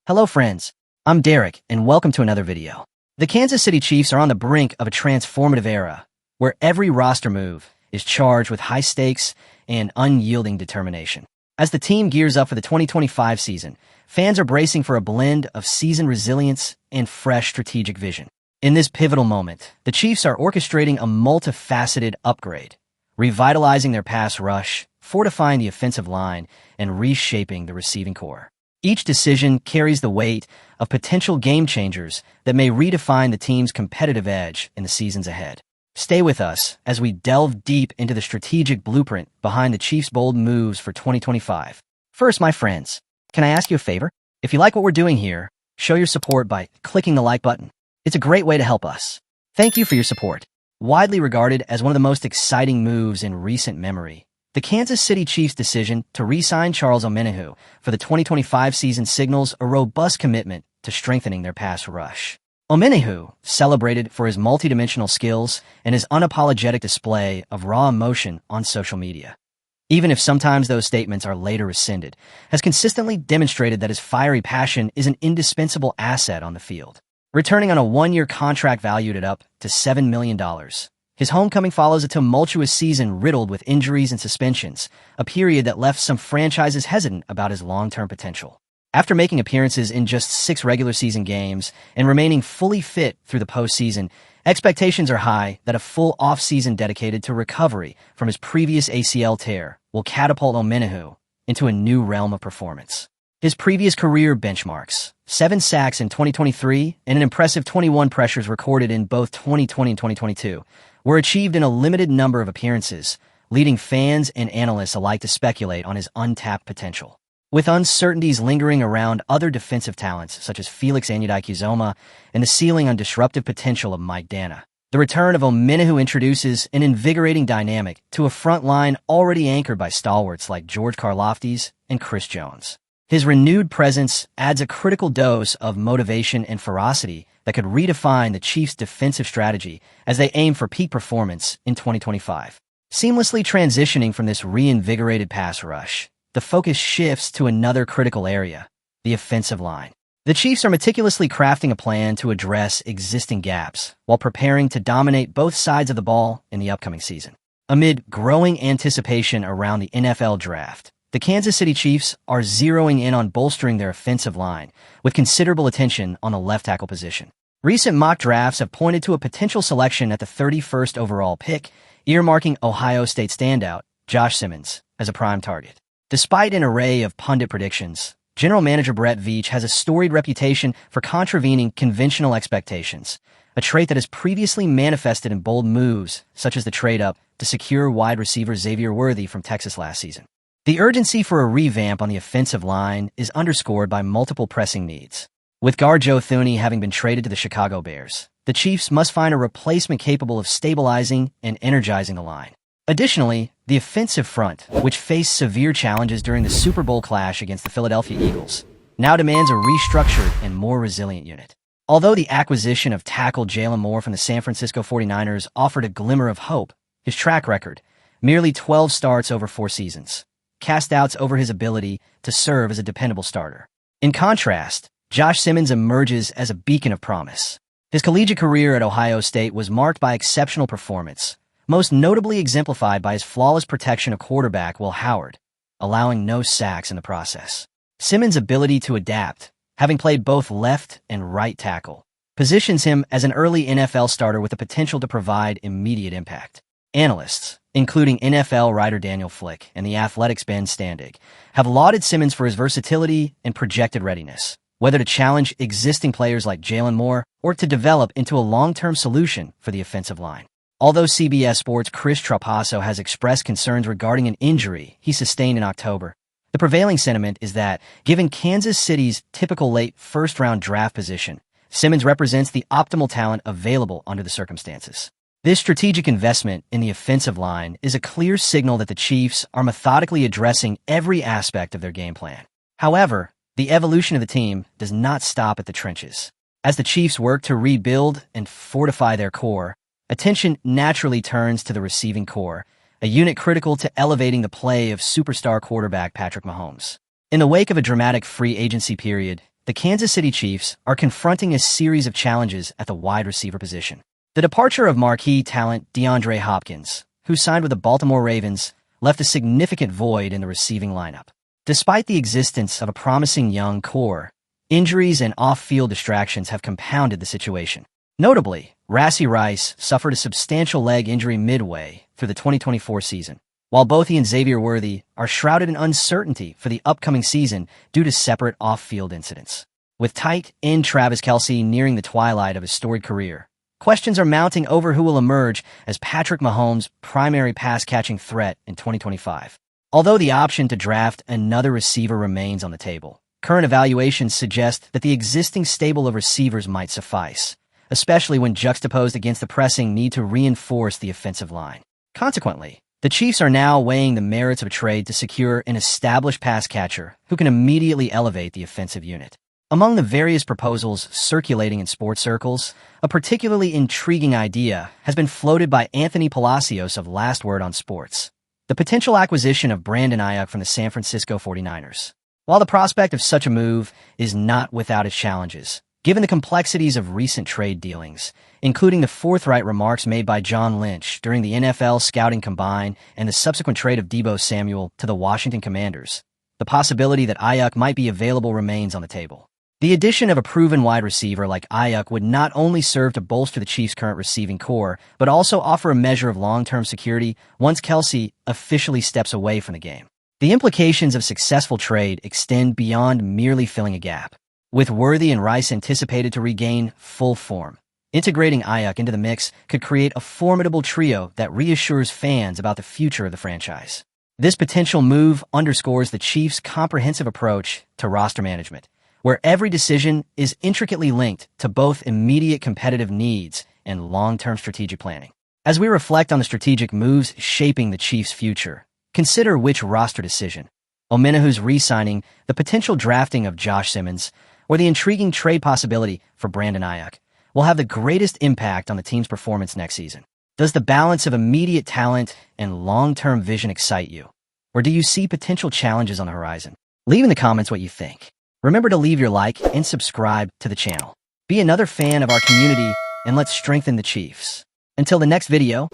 Hello friends, I'm Derek and welcome to another video. The Kansas City Chiefs are on the brink of a transformative era where every roster move is charged with high stakes and unyielding determination. As the team gears up for the 2025 season, fans are bracing for a blend of seasoned resilience and fresh strategic vision. In this pivotal moment, the Chiefs are orchestrating a multifaceted upgrade, revitalizing their pass rush, fortifying the offensive line, and reshaping the receiving core. Each decision carries the weight of potential game changers that may redefine the team's competitive edge in the seasons ahead. Stay with us as we delve deep into the strategic blueprint behind the Chiefs' bold moves for 2025. First, my friends, can I ask you a favor? If you like what we're doing here, show your support by clicking the like button. It's a great way to help us. Thank you for your support. Widely regarded as one of the most exciting moves in recent memory, the Kansas City Chiefs' decision to re-sign Charles Omenihu for the 2025 season signals a robust commitment to strengthening their pass rush. Omenihu, celebrated for his multidimensional skills and his unapologetic display of raw emotion on social media, even if sometimes those statements are later rescinded, has consistently demonstrated that his fiery passion is an indispensable asset on the field. Returning on a one-year contract valued at up to $7 million, his homecoming follows a tumultuous season riddled with injuries and suspensions, a period that left some franchises hesitant about his long-term potential. After making appearances in just 6 regular season games and remaining fully fit through the postseason, expectations are high that a full offseason dedicated to recovery from his previous ACL tear will catapult Omenihu into a new realm of performance. His previous career benchmarks, 7 sacks in 2023 and an impressive 21 pressures recorded in both 2020 and 2022, were achieved in a limited number of appearances, leading fans and analysts alike to speculate on his untapped potential. With uncertainties lingering around other defensive talents such as Felix Anudike-Uzomah and the ceiling on disruptive potential of Mike Dana, the return of Omenihu introduces an invigorating dynamic to a front line already anchored by stalwarts like George Karlaftis and Chris Jones. His renewed presence adds a critical dose of motivation and ferocity that could redefine the Chiefs' defensive strategy as they aim for peak performance in 2025. Seamlessly transitioning from this reinvigorated pass rush, the focus shifts to another critical area, the offensive line. The Chiefs are meticulously crafting a plan to address existing gaps while preparing to dominate both sides of the ball in the upcoming season. Amid growing anticipation around the NFL draft, the Kansas City Chiefs are zeroing in on bolstering their offensive line, with considerable attention on the left tackle position. Recent mock drafts have pointed to a potential selection at the 31st overall pick, earmarking Ohio State standout Josh Simmons as a prime target. Despite an array of pundit predictions, General Manager Brett Veach has a storied reputation for contravening conventional expectations, a trait that has previously manifested in bold moves, such as the trade-up to secure wide receiver Xavier Worthy from Texas last season. The urgency for a revamp on the offensive line is underscored by multiple pressing needs. With guard Joe Thuney having been traded to the Chicago Bears, the Chiefs must find a replacement capable of stabilizing and energizing the line. Additionally, the offensive front, which faced severe challenges during the Super Bowl clash against the Philadelphia Eagles, now demands a restructured and more resilient unit. Although the acquisition of tackle Jalen Moore from the San Francisco 49ers offered a glimmer of hope, his track record, merely 12 starts over 4 seasons, cast doubts over his ability to serve as a dependable starter. In contrast, Josh Simmons emerges as a beacon of promise. His collegiate career at Ohio State was marked by exceptional performance, most notably exemplified by his flawless protection of quarterback Will Howard, allowing no sacks in the process. Simmons' ability to adapt, having played both left and right tackle, positions him as an early NFL starter with the potential to provide immediate impact. Analysts, including NFL writer Daniel Flick and The Athletic's Ben Standig, have lauded Simmons for his versatility and projected readiness, whether to challenge existing players like Jalen Moore or to develop into a long-term solution for the offensive line. Although CBS Sports' Chris Trapasso has expressed concerns regarding an injury he sustained in October, the prevailing sentiment is that, given Kansas City's typical late first-round draft position, Simmons represents the optimal talent available under the circumstances. This strategic investment in the offensive line is a clear signal that the Chiefs are methodically addressing every aspect of their game plan. However, the evolution of the team does not stop at the trenches. As the Chiefs work to rebuild and fortify their core, attention naturally turns to the receiving core, a unit critical to elevating the play of superstar quarterback Patrick Mahomes. In the wake of a dramatic free agency period, the Kansas City Chiefs are confronting a series of challenges at the wide receiver position. The departure of marquee talent DeAndre Hopkins, who signed with the Baltimore Ravens, left a significant void in the receiving lineup. Despite the existence of a promising young core, injuries and off-field distractions have compounded the situation. Notably, Rashee Rice suffered a substantial leg injury midway through the 2024 season, while both he and Xavier Worthy are shrouded in uncertainty for the upcoming season due to separate off-field incidents. With tight end Travis Kelce nearing the twilight of his storied career, questions are mounting over who will emerge as Patrick Mahomes' primary pass-catching threat in 2025. Although the option to draft another receiver remains on the table, current evaluations suggest that the existing stable of receivers might suffice, especially when juxtaposed against the pressing need to reinforce the offensive line. Consequently, the Chiefs are now weighing the merits of a trade to secure an established pass catcher who can immediately elevate the offensive unit. Among the various proposals circulating in sports circles, a particularly intriguing idea has been floated by Anthony Palacios of Last Word on Sports: the potential acquisition of Brandon Ayuk from the San Francisco 49ers. While the prospect of such a move is not without its challenges, given the complexities of recent trade dealings, including the forthright remarks made by John Lynch during the NFL Scouting Combine and the subsequent trade of Deebo Samuel to the Washington Commanders, the possibility that Ayuk might be available remains on the table. The addition of a proven wide receiver like Ayuk would not only serve to bolster the Chiefs' current receiving core, but also offer a measure of long-term security once Kelce officially steps away from the game. The implications of successful trade extend beyond merely filling a gap. With Worthy and Rice anticipated to regain full form, integrating Ayuk into the mix could create a formidable trio that reassures fans about the future of the franchise. This potential move underscores the Chiefs' comprehensive approach to roster management, where every decision is intricately linked to both immediate competitive needs and long-term strategic planning. As we reflect on the strategic moves shaping the Chiefs' future, consider which roster decision: Omenihu's re-signing, the potential drafting of Josh Simmons, or the intriguing trade possibility for Brandon Ayuk, will have the greatest impact on the team's performance next season. Does the balance of immediate talent and long-term vision excite you? Or do you see potential challenges on the horizon? Leave in the comments what you think. Remember to leave your like and subscribe to the channel. Be another fan of our community, and let's strengthen the Chiefs. Until the next video,